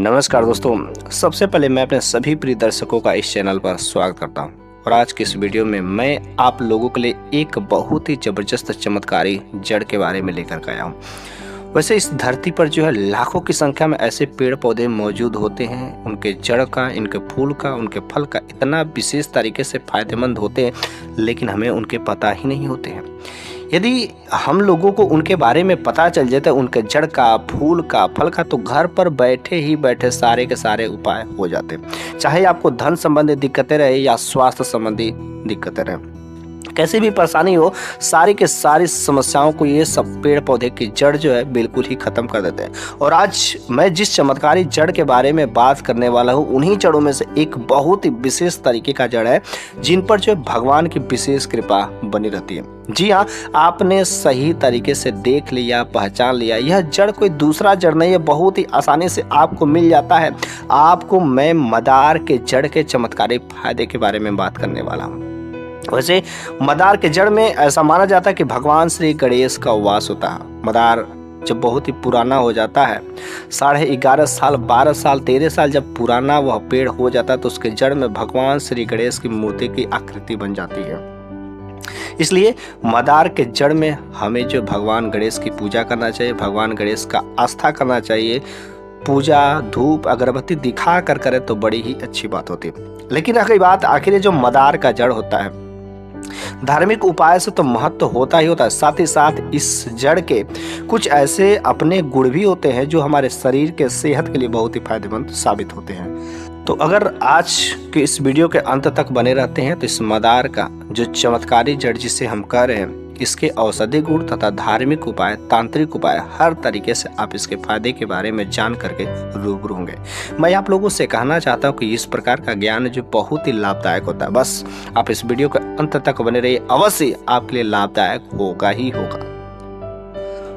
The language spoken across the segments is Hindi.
नमस्कार दोस्तों, सबसे पहले मैं अपने सभी प्रिय दर्शकों का इस चैनल पर स्वागत करता हूं। और आज की इस वीडियो में मैं आप लोगों के लिए एक बहुत ही ज़बरदस्त चमत्कारी जड़ के बारे में लेकर के आया हूं। वैसे इस धरती पर जो है लाखों की संख्या में ऐसे पेड़ पौधे मौजूद होते हैं, उनके जड़ का, इनके फूल का, उनके फल का इतना विशेष तरीके से फायदेमंद होते हैं, लेकिन हमें उनके पता ही नहीं होते हैं। यदि हम लोगों को उनके बारे में पता चल जाता है, उनके जड़ का, फूल का, फल का, तो घर पर बैठे ही बैठे सारे के सारे उपाय हो जाते हैं। चाहे आपको धन संबंधी दिक्कतें रहे या स्वास्थ्य संबंधी दिक्कतें रहे, कैसी भी परेशानी हो, सारी के सारी समस्याओं को ये सब पेड़ पौधे की जड़ जो है बिल्कुल ही खत्म कर देते हैं। और आज मैं जिस चमत्कारी जड़ के बारे में बात करने वाला हूँ, उन्हीं जड़ों में से एक बहुत ही विशेष तरीके का जड़ है, जिन पर जो है भगवान की विशेष कृपा बनी रहती है। जी हाँ, आपने सही तरीके से देख लिया, पहचान लिया, यह जड़ कोई दूसरा जड़ नहीं है, बहुत ही आसानी से आपको मिल जाता है। आपको मैं मदार के जड़ के चमत्कारी फायदे के बारे में बात करने वाला हूँ। वैसे मदार के जड़ में ऐसा माना जाता है कि भगवान श्री गणेश का वास होता है। मदार जब बहुत ही पुराना हो जाता है, 11.5 साल, 12 साल, 13 साल जब पुराना वह पेड़ हो जाता है, तो उसके जड़ में भगवान श्री गणेश की मूर्ति की आकृति बन जाती है। इसलिए मदार के जड़ में हमें जो भगवान गणेश की पूजा करना चाहिए, भगवान गणेश का आस्था करना चाहिए। पूजा, धूप, अगरबत्ती दिखा कर करें तो बड़ी ही अच्छी बात होती है। लेकिन अगली बात, आखिर जो मदार का जड़ होता है, धार्मिक उपाय से तो महत्व होता ही होता है, साथ ही साथ इस जड़ के कुछ ऐसे अपने गुण भी होते हैं जो हमारे शरीर के सेहत के लिए बहुत ही फायदेमंद साबित होते हैं। तो अगर आज के इस वीडियो के अंत तक बने रहते हैं, तो इस मदार का जो चमत्कारी जड़ जिसे हम कह रहे हैं, इसके औषधि गुण तथा धार्मिक उपाय, तांत्रिक उपाय, हर तरीके से आप इसके फायदे के बारे में जान करके रूबरू होंगे। मैं आप लोगों से कहना चाहता हूं कि इस प्रकार का ज्ञान जो बहुत ही लाभदायक होता है, बस आप इस वीडियो के अंत तक बने रहिए, अवश्य आपके लिए लाभदायक होगा ही होगा।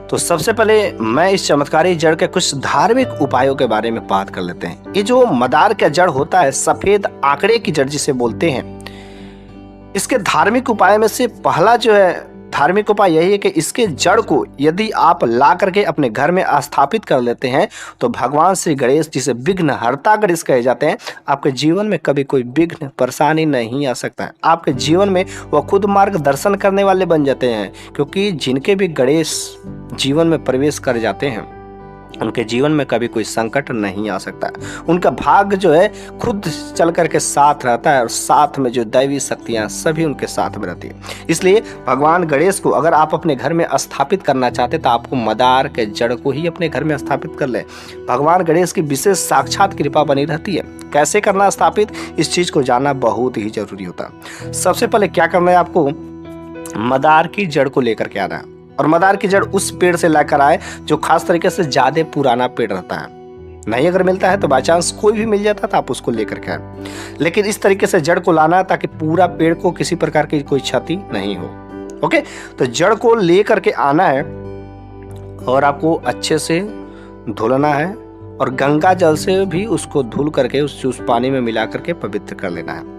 तो सबसे पहले मैं इस चमत्कारी जड़ के कुछ धार्मिक उपायों के बारे में बात कर लेते हैं। ये जो मदार का जड़ होता है, सफेद आंकड़े की जड़ जिसे बोलते हैं, इसके धार्मिक उपाय में से पहला जो है धार्मिक उपाय यही है कि इसके जड़ को यदि आप ला करके अपने घर में स्थापित कर लेते हैं, तो भगवान श्री गणेश, जिसे विघ्नहर्ता गणेश कहे जाते हैं, आपके जीवन में कभी कोई विघ्न परेशानी नहीं आ सकता है। आपके जीवन में वह खुद मार्गदर्शन करने वाले बन जाते हैं, क्योंकि जिनके भी गणेश जीवन में प्रवेश कर जाते हैं, उनके जीवन में कभी कोई संकट नहीं आ सकता है। उनका भाग्य जो है खुद चल करके साथ रहता है, और साथ में जो दैवी शक्तियां सभी उनके साथ में रहती है। इसलिए भगवान गणेश को अगर आप अपने घर में स्थापित करना चाहते, तो आपको मदार के जड़ को ही अपने घर में स्थापित कर ले। भगवान गणेश की विशेष साक्षात कृपा बनी रहती है। कैसे करना स्थापित, इस चीज को जानना बहुत ही जरूरी होता है। सबसे पहले क्या करना है, आपको मदार की जड़ को लेकर के आना है, और मदार की जड़ उस पेड़ से लेकर आए जो खास तरीके से ज्यादा पुराना पेड़ रहता है। नहीं अगर मिलता है तो बाई चांस कोई भी मिल जाता तो आप उसको लेकर के आए, लेकिन इस तरीके से जड़ को लाना ताकि पूरा पेड़ को किसी प्रकार की कोई क्षति नहीं हो। ओके, तो जड़ को लेकर के आना है और आपको अच्छे से धुलना है, और गंगा जल से भी उसको धुल करके उस पानी में मिला करके पवित्र कर लेना है।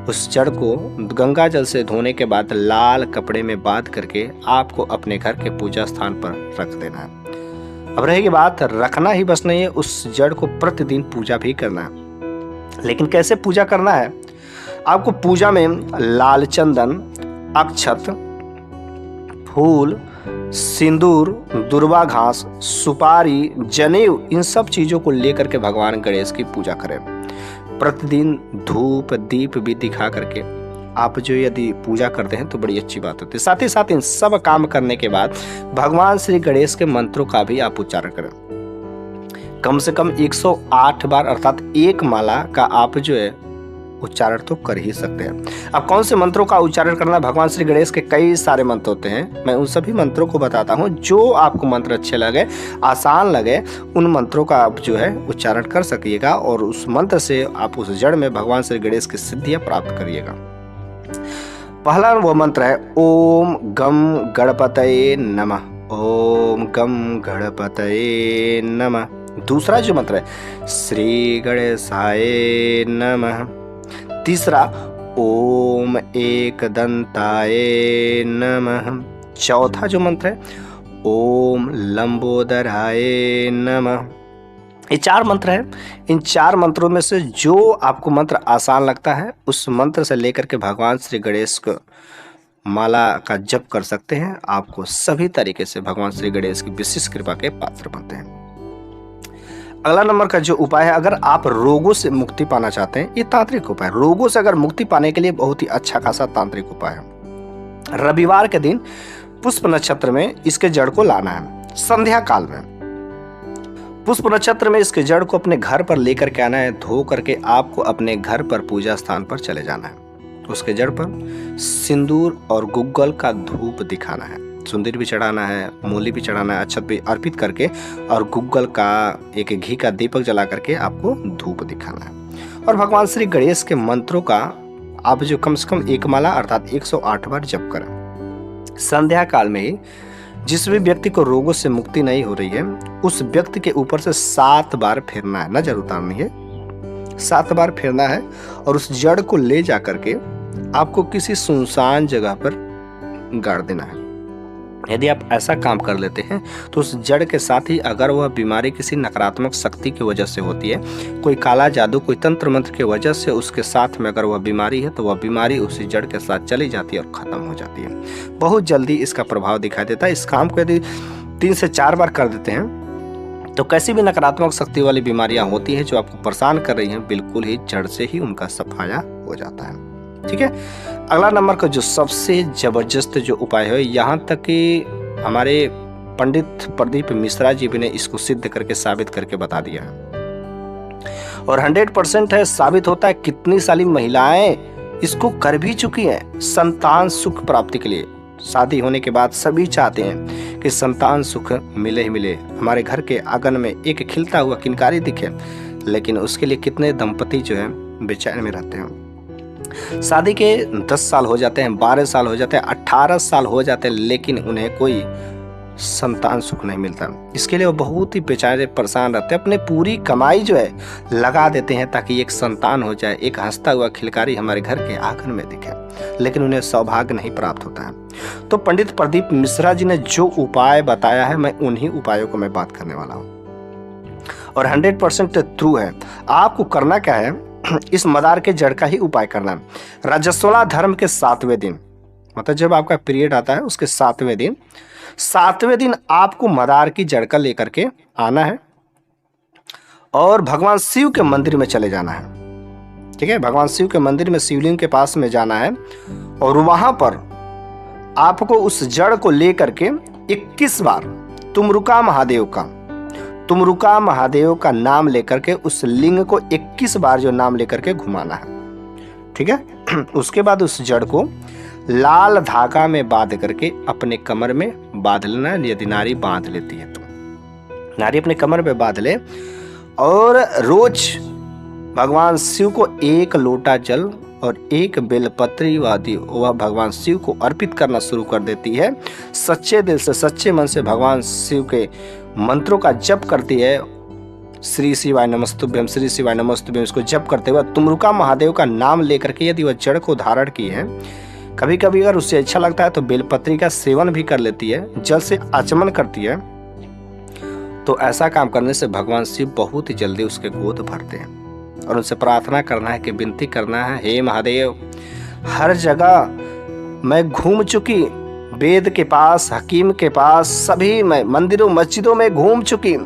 उस जड़ को गंगा जल से धोने के बाद लाल कपड़े में बांध करके आपको अपने घर के पूजा स्थान पर रख देना है। अब रहेगी बात, रखना ही बस नहीं है, उस जड़ को प्रतिदिन पूजा भी करना है। लेकिन कैसे पूजा करना है, आपको पूजा में लाल चंदन, अक्षत, फूल, सिंदूर, दुर्वा घास, सुपारी, जनेऊ, इन सब चीजों को लेकर के भगवान गणेश की पूजा करें। प्रतिदिन धूप दीप भी दिखा करके आप जो यदि पूजा करते हैं तो बड़ी अच्छी बात होती है। साथ ही साथ इन सब काम करने के बाद भगवान श्री गणेश के मंत्रों का भी आप उच्चारण करें। कम से कम 108 बार, अर्थात एक माला का आप जो है उच्चारण तो कर ही सकते हैं। अब कौन से मंत्रों का उच्चारण करना, भगवान श्री गणेश के कई सारे मंत्र होते हैं। मैं उन सभी मंत्रों को बताता हूं, जो आपको मंत्र अच्छे लगे, आसान लगे, उन मंत्रों का आप जो है उच्चारण कर सकिएगा, और उस मंत्र से आप उस जड़ में भगवान श्री गणेश की सिद्धियां प्राप्त करिएगा। पहला वो मंत्र है ओम गम गणपतये नमः, ओम गम गणपतये नमः। दूसरा जो मंत्र है श्री गणेशाय नमः। तीसरा ओम एकदंताय नमः। चौथा जो मंत्र है ओम लंबोदराय नमः। ये 4 मंत्र हैं। इन 4 मंत्रों में से जो आपको मंत्र आसान लगता है उस मंत्र से लेकर के भगवान श्री गणेश को माला का जप कर सकते हैं। आपको सभी तरीके से भगवान श्री गणेश की विशेष कृपा के पात्र बनते हैं। अगला नंबर का जो उपाय है, अगर आप रोगों से मुक्ति पाना चाहते हैं, ये तांत्रिक उपाय, रोगों से अगर मुक्ति पाने के लिए बहुत ही अच्छा खासा तांत्रिक उपाय है। रविवार के दिन पुष्प नक्षत्र में इसके जड़ को लाना है। संध्या काल में पुष्प नक्षत्र में इसके जड़ को अपने घर पर लेकर के आना है। धो करके आपको अपने घर पर पूजा स्थान पर चले जाना है। उसके जड़ पर सिंदूर और गुग्गल का धूप दिखाना है। सिंदूर भी चढ़ाना है, मूली भी चढ़ाना है, अक्षत भी अर्पित करके, और गुग्गल का एक घी का दीपक जला करके आपको धूप दिखाना है। और भगवान श्री गणेश के मंत्रों का आप जो कम से कम एक माला अर्थात 108 बार जप करें। संध्या काल में ही जिस भी व्यक्ति को रोगों से मुक्ति नहीं हो रही है उस व्यक्ति के ऊपर से 7 बार फेरना है, नजर उतारनी है, 7 बार फेरना है। और उस जड़ को ले जा करके आपको किसी सुनसान जगह पर गाड़ देना है। यदि आप ऐसा काम कर लेते हैं तो उस जड़ के साथ ही अगर वह बीमारी किसी नकारात्मक शक्ति की वजह से होती है, कोई काला जादू, कोई तंत्र मंत्र की वजह से उसके साथ में अगर वह बीमारी है, तो वह बीमारी उसी जड़ के साथ चली जाती है और ख़त्म हो जाती है। बहुत जल्दी इसका प्रभाव दिखाई देता है। इस काम को यदि 3 से 4 बार कर देते हैं तो कैसी भी नकारात्मक शक्ति वाली बीमारियाँ होती हैं जो आपको परेशान कर रही हैं, बिल्कुल ही जड़ से ही उनका सफाया हो जाता है। ठीक है। अगला नंबर का जो सबसे जबरदस्त जो उपाय है, यहाँ तक कि हमारे पंडित प्रदीप मिश्रा जी भी ने इसको सिद्ध करके साबित करके बता दिया है और 100% है, साबित होता है। कितनी सारी महिलाएं इसको कर भी चुकी हैं संतान सुख प्राप्ति के लिए। शादी होने के बाद सभी चाहते हैं कि संतान सुख मिले ही मिले, हमारे घर के आंगन में एक खिलता हुआ किनकारी दिखे, लेकिन उसके लिए कितने दंपति जो है बेचैन में रहते हैं। शादी के 10 साल हो जाते हैं, 12 साल हो जाते हैं, 18 साल हो जाते हैं, लेकिन उन्हें कोई संतान सुख नहीं मिलता। इसके लिए वो बहुत ही बेचारे परेशान रहते हैं। अपने पूरी कमाई जो है लगा देते हैं ताकि एक संतान हो जाए, एक हंसता हुआ खिलकारी हमारे घर के आंगन में दिखे, लेकिन उन्हें सौभाग्य नहीं प्राप्त होता है। तो पंडित प्रदीप मिश्रा जी ने जो उपाय बताया है, मैं उन्हीं उपायों को मैं बात करने वाला हूँ और 100% ट्रू है। आपको करना क्या है, इस मदार के जड़ का ही उपाय करना है। रजस्वला धर्म के 7वें दिन, मतलब जब आपका पीरियड आता है उसके 7वें दिन आपको मदार की जड़ का लेकर के आना है और भगवान शिव के मंदिर में चले जाना है। ठीक है। भगवान शिव के मंदिर में शिवलिंग के पास में जाना है और वहां पर आपको उस जड़ को लेकर के 21 बार तुमरुका महादेव का नाम लेकर के उस लिंग को 21 बार जो नाम लेकर के घुमाना है। ठीक है। उसके बाद उस जड़ को लाल धागा में बांध करके अपने कमर में बांध लेना है। यदि नारी बांध लेती है तो नारी अपने कमर में बांध ले और रोज भगवान शिव को 1 लोटा जल और 1 बेलपत्री वादी वह भगवान शिव को अर्पित करना शुरू कर देती है। सच्चे दिल से, सच्चे मन से भगवान शिव के मंत्रों का जप करती है। श्री शिवाय नमस्तुभ्यम, श्री शिवाय नमस्तुभ्यम, इसको जप करते हुए तुमरुका महादेव का नाम लेकर के यदि वह जड़ को धारण की है, कभी कभी अगर उससे अच्छा लगता है तो बेलपत्री का सेवन भी कर लेती है, जल से आचमन करती है, तो ऐसा काम करने से भगवान शिव बहुत ही जल्दी उसके गोद भरते हैं और उनसे प्रार्थना करना है कि विनती करना है, हे महादेव, हर जगह मैं घूम चुकी, वेद के पास, हकीम के पास, सभी मैं मंदिरों मस्जिदों में घूम चुकी,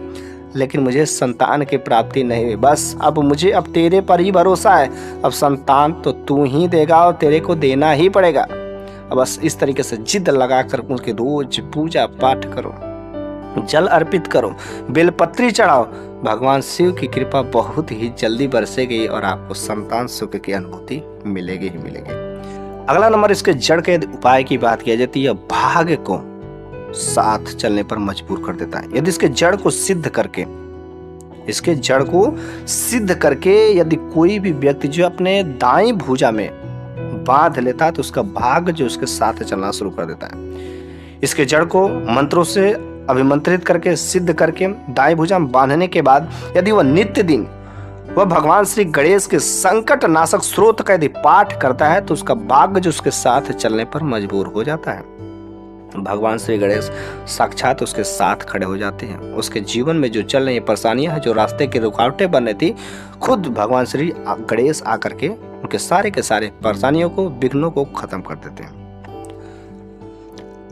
लेकिन मुझे संतान की प्राप्ति नहीं हुई। बस अब मुझे अब तेरे पर ही भरोसा है, अब संतान तो तू ही देगा और तेरे को देना ही पड़ेगा। अब बस इस तरीके से जिद लगाकर उनके रोज पूजा पाठ करो, जल अर्पित करो, बेलपत्री चढ़ाओ, भगवान शिव की कृपा बहुत ही जल्दी बरसेगी और आपको संतान सुख की अनुभूति मिलेगी ही मिलेगी। अगला नंबर इसके जड़ के उपाय की बात की जाती है, भाग्य को साथ चलने पर मजबूर कर देता है। यदि इसके जड़ को सिद्ध करके यदि कोई भी व्यक्ति जो अपने दाईं भुजा में बांध लेता है तो उसका भाग्य जो उसके साथ चलना शुरू कर देता है। इसके जड़ को मंत्रों से अभिमंत्रित करके सिद्ध करके दाईं भुजा में बांधने के बाद यदि वह नित्य दिन वह भगवान श्री गणेश के संकट नाशक स्रोत का यदि पाठ करता है तो उसका भाग्य जो उसके साथ चलने पर मजबूर हो जाता है। भगवान श्री गणेश साक्षात उसके साथ खड़े हो जाते हैं। उसके जीवन में जो चल रही परेशानियां हैं, जो रास्ते की रुकावटें बन रही थी, खुद भगवान श्री गणेश आकर के उनके सारे के सारे परेशानियों को, विघ्नों को खत्म कर देते हैं।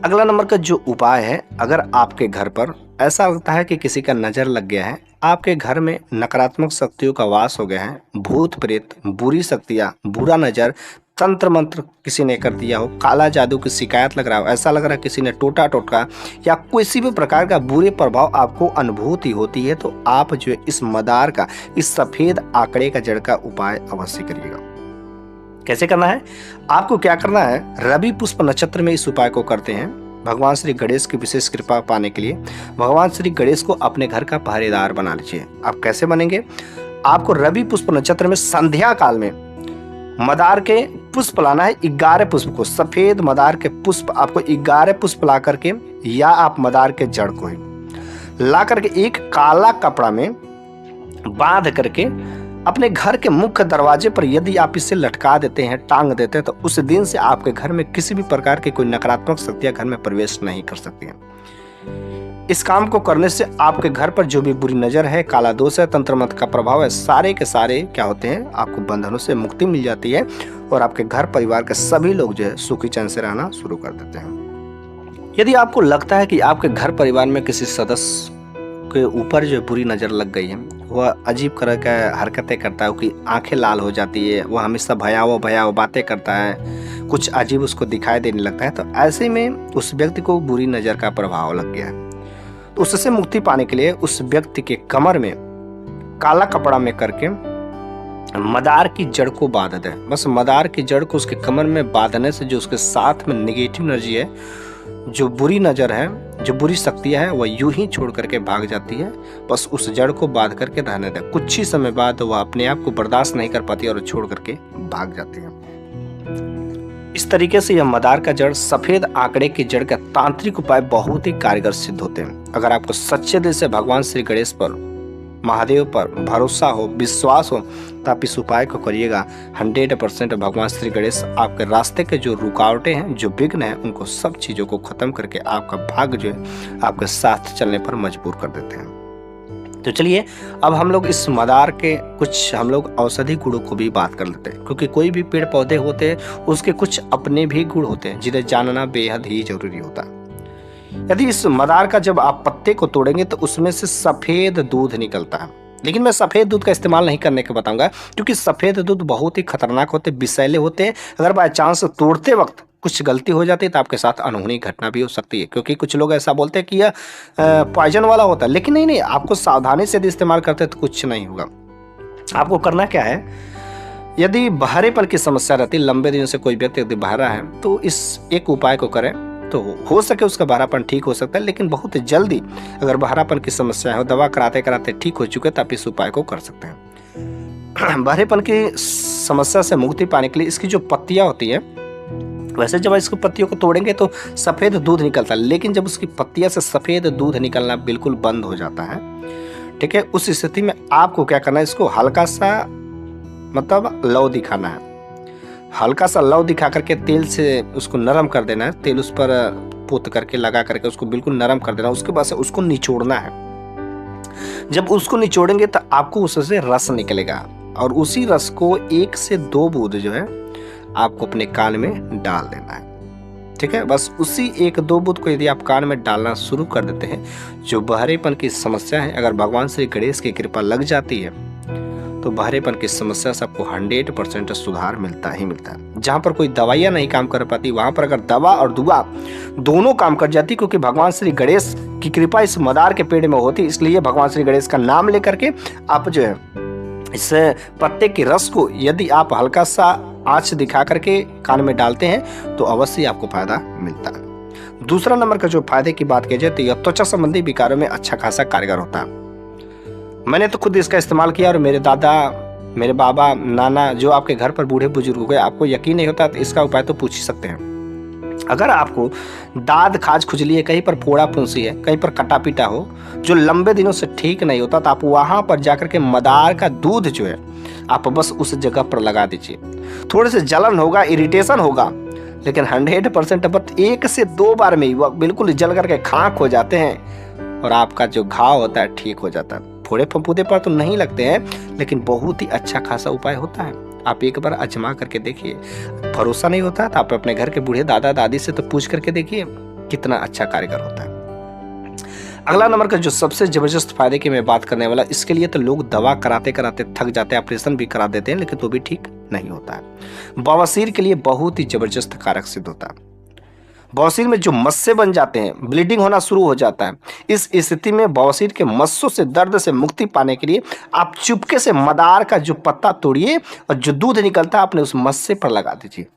अगला नंबर का जो उपाय है, अगर आपके घर पर ऐसा लगता है कि किसी का नज़र लग गया है, आपके घर में नकारात्मक शक्तियों का वास हो गया है, भूत प्रेत, बुरी शक्तियाँ, बुरा नज़र, तंत्र मंत्र किसी ने कर दिया हो, काला जादू की शिकायत लग रहा हो, ऐसा लग रहा है किसी ने टोटा टोटका या किसी भी प्रकार का बुरे प्रभाव आपको अनुभूति होती है, तो आप जो है इस मदार का, इस सफ़ेद आंकड़े का जड़ का उपाय अवश्य करिएगा। कैसे करना है? आपको क्या करना है, रवि पुष्प नक्षत्र में इस उपाय को करते हैं। भगवान श्री गणेश की विशेष कृपा पाने के लिए भगवान श्री गणेश को अपने घर का पहरेदार बना लीजिए। आप कैसे बनेंगे? आपको रवि पुष्प नक्षत्र में संध्या काल में मदार के पुष्प लाना है, 11 पुष्प को, सफेद मदार के पुष्प आपको 11 पुष्प ला करके, या आप मदार के जड़ को ही ला करके एक काला कपड़ा में बांध करके अपने घर के मुख्य दरवाजे पर यदि आप इसे लटका देते हैं, टांग देते हैं, तो उस दिन से आपके घर में किसी भी प्रकार की कोई नकारात्मक शक्तियां घर में प्रवेश नहीं कर सकती हैं। इस काम को करने से आपके घर पर जो भी बुरी नजर है, काला दोष है, तंत्र मंत्र का प्रभाव है, सारे के सारे क्या होते हैं, आपको बंधनों से मुक्ति मिल जाती है और आपके घर परिवार के सभी लोग जो है सुखी चैन से रहना शुरू कर देते हैं। यदि आपको लगता है कि आपके घर परिवार में किसी सदस्य के ऊपर जो बुरी नज़र लग गई है, वह अजीब तरह का हरकतें करता है, उसकी आंखें लाल हो जाती है, वह हमेशा भयावह भयावह बातें करता है, कुछ अजीब उसको दिखाई देने लगता है, तो ऐसे में उस व्यक्ति को बुरी नज़र का प्रभाव लग गया है। तो उससे मुक्ति पाने के लिए उस व्यक्ति के कमर में काला कपड़ा में करके मदार की जड़ को बांध दें। बस मदार की जड़ को उसके कमर में बांधने से जो उसके साथ में नेगेटिव एनर्जी है, जो बुरी नज़र है, जो बुरी शक्तियाँ हैं, वह यूं ही छोड़ करके भाग जाती है। बस उस जड़ को बांध करके रहने दें। कुछ ही समय बाद वह अपने आप को बर्दाश्त नहीं कर पाती और छोड़ करके भाग जाती है। इस तरीके से यह मदार का जड़, सफेद आंकड़े की जड़ का तांत्रिक उपाय बहुत ही कारगर सिद्ध होते हैं। अगर आपको सच्चे दिल से भगवान श्री गणेश पर, महादेव पर भरोसा हो, विश्वास हो, तो आप इस उपाय को करिएगा। 100% भगवान श्री गणेश आपके रास्ते के जो रुकावटें हैं, जो विघ्न हैं, उनको सब चीज़ों को खत्म करके आपका भाग्य जो है आपके साथ चलने पर मजबूर कर देते हैं। तो चलिए अब हम लोग इस मदार के कुछ हम लोग औषधि गुणों को भी बात कर लेते हैं, क्योंकि कोई भी पेड़ पौधे होते हैं उसके कुछ अपने भी गुण होते हैं जिन्हें जानना बेहद ही जरूरी होता है। यदि इस मदार का जब आप पत्ते को तोड़ेंगे तो उसमें से सफ़ेद दूध निकलता है, लेकिन मैं सफ़ेद दूध का इस्तेमाल नहीं करने के बताऊंगा, क्योंकि सफ़ेद दूध बहुत ही खतरनाक होते, विषैले होते हैं। अगर बाय चांस तोड़ते वक्त कुछ गलती हो जाती है तो आपके साथ अनहोनी घटना भी हो सकती है, क्योंकि कुछ लोग ऐसा बोलते हैं कि यह पॉइजन वाला होता है, लेकिन नहीं, आपको सावधानी से यदि इस्तेमाल करते हैं तो कुछ नहीं होगा। आपको करना क्या है, यदि बहरेपन की समस्या रहती है, लंबे दिनों से कोई व्यक्ति यदि बहरा है, तो इस एक उपाय को करें तो हो सके उसका बहरापन ठीक हो सकता है। लेकिन बहुत जल्दी अगर बहरापन की समस्या हो, दवा कराते कराते ठीक हो चुके, तो आप इस उपाय को कर सकते हैं। बहरेपन की समस्या से मुक्ति पाने के लिए इसकी जो पत्तियां होती है, वैसे जब इसकी पत्तियों को तोड़ेंगे तो सफ़ेद दूध निकलता है, लेकिन जब उसकी पत्तियां से सफ़ेद दूध निकलना बिल्कुल बंद हो जाता है, ठीक है, उस स्थिति में आपको क्या करना है, इसको हल्का सा मतलब लौ दिखाना है। हल्का सा लौ दिखा करके तेल से उसको नरम कर देना है, तेल उस पर पोत करके लगा करके उसको बिल्कुल नरम कर देना। उसके बाद से उसको निचोड़ना है। जब उसको निचोड़ेंगे तो आपको उससे रस निकलेगा और उसी रस को 1 से 2 बूंद जो है आपको अपने कान में डाल देना है, ठीक है। बस उसी 1-2 बूंद को यदि आप कान में डालना शुरू कर देते हैं, जो बहरेपन की समस्या है, अगर भगवान श्री गणेश की कृपा लग जाती है तो बहरेपन की समस्या से आपको 100% सुधार मिलता ही मिलता है। जहाँ पर कोई दवाइयाँ नहीं काम कर पाती, वहाँ पर अगर दवा और दुआ दोनों काम कर जाती, क्योंकि भगवान श्री गणेश की कृपा इस मदार के पेड़ में होती, इसलिए भगवान श्री गणेश का नाम लेकर के आप जो है इस पत्ते के रस को यदि आप हल्का सा आँच दिखा करके कान में डालते हैं तो अवश्य आपको फायदा मिलता है। दूसरा नंबर का जो फायदे की बात की जाए तो यह त्वचा संबंधी विकारों में अच्छा खासा कारगर होता है। मैंने तो खुद इसका इस्तेमाल किया और मेरे दादा, मेरे बाबा, नाना जो आपके घर पर बूढ़े बुजुर्ग हो गए, आपको यकीन नहीं होता तो इसका उपाय तो पूछ ही सकते हैं। अगर आपको दाद, खाज, खुजली है, कहीं पर फोड़ा फुंसी है, कहीं पर कटा पीटा हो, जो लंबे दिनों से ठीक नहीं होता, तो आप वहाँ पर जाकर के मदार का दूध जो है आप बस उस जगह पर लगा दीजिए। थोड़े से जलन होगा, इरिटेशन होगा, लेकिन 100% बट 1 से 2 बार में ही वह बिल्कुल जल करके खाक हो जाते हैं और आपका जो घाव होता है ठीक हो जाता है। फोड़े फफूंदे पर तो नहीं लगते हैं, लेकिन बहुत ही अच्छा खासा उपाय होता है। आप एक बार आजमा करके देखिए। भरोसा नहीं होता तो आप अपने घर के बूढ़े दादा दादी से तो पूछ करके देखिए, कितना अच्छा कारगर होता है। अगला नंबर का जो सबसे जबरदस्त फायदे की मैं बात करने वाला, इसके लिए तो लोग दवा कराते कराते थक जाते हैं, ऑपरेशन भी करा देते हैं, लेकिन तो भी ठीक नहीं होता है। बवासीर के लिए बहुत ही जबरदस्त कारक सिद्ध होता है। बवासीर में जो मस्से बन जाते हैं, ब्लीडिंग होना शुरू हो जाता है। इस स्थिति में बवासीर के मस्सों से दर्द से मुक्ति पाने के लिए आप चुपके से मदार का जो पत्ता तोड़िए और जो दूध निकलता है अपने उस मस्से पर लगा दीजिए।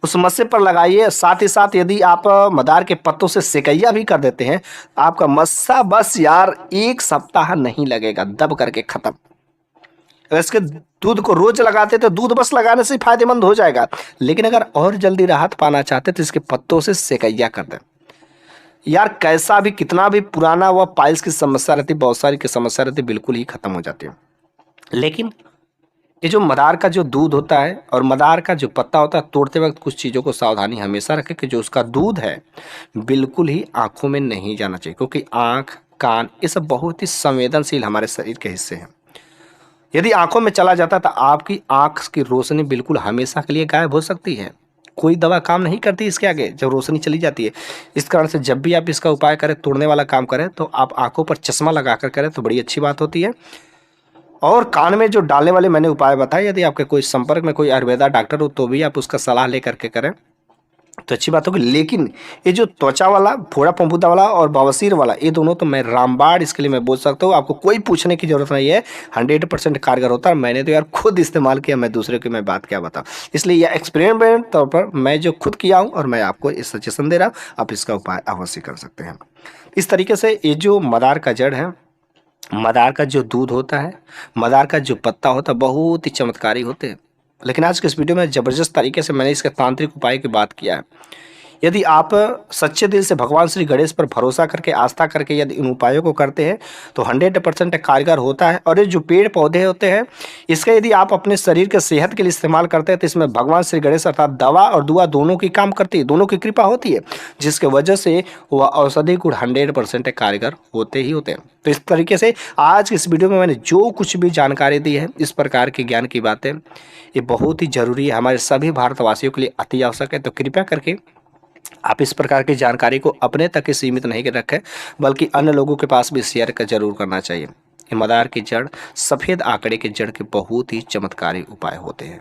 उस मस्से पर लगाइए। साथ ही साथ यदि आप मदार के पत्तों से सेकैया भी कर देते हैं, आपका मस्सा बस यार 1 सप्ताह नहीं लगेगा, दब करके खत्म। अगर इसके दूध को रोज लगाते तो दूध बस लगाने से फायदेमंद हो जाएगा, लेकिन अगर और जल्दी राहत पाना चाहते तो इसके पत्तों से सेकैया कर दें। यार कैसा भी कितना भी पुराना वह पाइल्स की समस्या रहती, बहुत सारी की समस्या रहती, बिल्कुल ही खत्म हो जाती है। लेकिन ये जो मदार का जो दूध होता है और मदार का जो पत्ता होता है, तोड़ते वक्त कुछ चीज़ों को सावधानी हमेशा रखें कि जो उसका दूध है बिल्कुल ही आंखों में नहीं जाना चाहिए, क्योंकि आंख कान ये सब बहुत ही संवेदनशील हमारे शरीर के हिस्से हैं। यदि आंखों में चला जाता तो आपकी आंख की रोशनी बिल्कुल हमेशा के लिए गायब हो सकती है। कोई दवा काम नहीं करती इसके आगे जब रोशनी चली जाती है। इस कारण से जब भी आप इसका उपाय करें, तोड़ने वाला काम करें, तो आप आंखों पर चश्मा लगा कर करें तो बड़ी अच्छी बात होती है। और कान में जो डालने वाले मैंने उपाय बताए, यदि आपके कोई संपर्क में कोई आयुर्वेदा डॉक्टर हो तो भी आप उसका सलाह ले करके करें तो अच्छी बात होगी। लेकिन ये जो त्वचा वाला, फोड़ा फफूंदा वाला और बवासीर वाला, ये दोनों तो मैं रामबाण इसके लिए मैं बोल सकता हूँ, आपको कोई पूछने की जरूरत नहीं है। 100% कारगर होता है। मैंने तो यार खुद इस्तेमाल किया, मैं दूसरे की मैं बात क्या बताऊँ। इसलिए यह एक्सपेरिमेंट तौर पर मैं जो खुद किया हूँ और मैं आपको इस सजेशन दे रहा हूँ, आप इसका उपाय अवश्य कर सकते हैं। इस तरीके से ये जो मदार का जड़ है, मदार का जो दूध होता है, मदार का जो पत्ता होता है, बहुत ही चमत्कारी होते हैं। लेकिन आज के इस वीडियो में ज़बरदस्त तरीके से मैंने इसके तांत्रिक उपाय की बात किया है। यदि आप सच्चे दिल से भगवान श्री गणेश पर भरोसा करके, आस्था करके यदि इन उपायों को करते हैं तो 100% कारगर होता है। और ये जो पेड़ पौधे होते हैं, इसका यदि आप अपने शरीर के सेहत के लिए इस्तेमाल करते हैं तो इसमें भगवान श्री गणेश अर्थात दवा और दुआ दोनों की काम करती है, दोनों की कृपा होती है, जिसके वजह से वह औषधि गुण 100% कारगर होते ही होते हैं। तो इस तरीके से आज इस वीडियो में मैंने जो कुछ भी जानकारी दी है, इस प्रकार के ज्ञान की बातें, ये बहुत ही जरूरी है, हमारे सभी भारतवासियों के लिए अति आवश्यक है। तो कृपया करके आप इस प्रकार की जानकारी को अपने तक ही सीमित नहीं रखें, बल्कि अन्य लोगों के पास भी शेयर कर जरूर करना चाहिए। मदार की जड़, सफ़ेद आंकड़े की जड़ के बहुत ही चमत्कारी उपाय होते हैं।